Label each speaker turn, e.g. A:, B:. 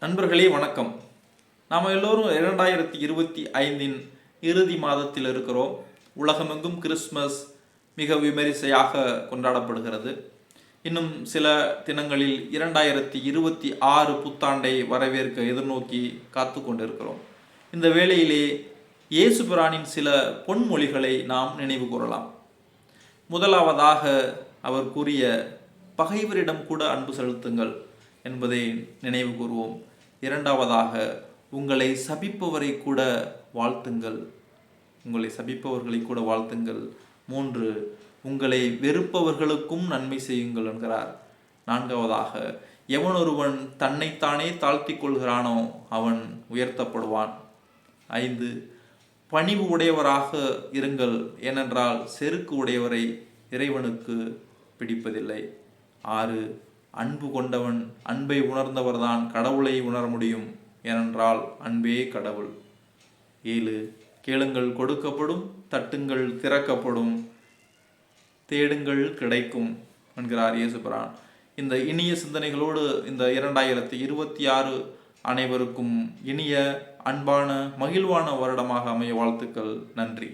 A: நண்பர்களே வணக்கம். நாம் எல்லோரும் 2025 இறுதி மாதத்தில் இருக்கிறோம். உலகமெங்கும் கிறிஸ்மஸ் மிக விமரிசையாக கொண்டாடப்படுகிறது. இன்னும் சில தினங்களில் 2026 புத்தாண்டை வரவேற்க எதிர்நோக்கி காத்து கொண்டிருக்கிறோம். இந்த வேளையிலே இயேசு பிரானின் சில பொன்மொழிகளை நாம் நினைவு கூறலாம். முதலாவதாக அவர் கூறிய பகைவரிடம் கூட அன்பு செலுத்துங்கள் என்பதை நினைவு கூறுவோம். இரண்டாவதாக உங்களை சபிப்பவரை கூட வாழ்த்துங்கள், உங்களை சபிப்பவர்களை கூட வாழ்த்துங்கள். 3 உங்களை வெறுப்பவர்களுக்கும் நன்மை செய்யுங்கள் என்கிறார். 4வதாக எவனொருவன் தன்னைத்தானே தாழ்த்தி கொள்கிறானோ அவன் உயர்த்தப்படுவான். 5 பணிவு உடையவராக இருங்கள், ஏனென்றால் செருக்கு உடையவரை இறைவனுக்கு பிடிப்பதில்லை. 6 அன்பு கொண்டவன், அன்பை உணர்ந்தவர்தான் கடவுளை உணர முடியும், ஏனென்றால் அன்பே கடவுள். 7 கேளுங்கள் கொடுக்கப்படும், தட்டுங்கள் திறக்கப்படும், தேடுங்கள் கிடைக்கும் என்கிறார் இயேசு பிரான். இந்த இனிய சிந்தனைகளோடு இந்த 2026 அனைவருக்கும் இனிய, அன்பான, மகிழ்வான வருடமாக அமைய வாழ்த்துக்கள். நன்றி.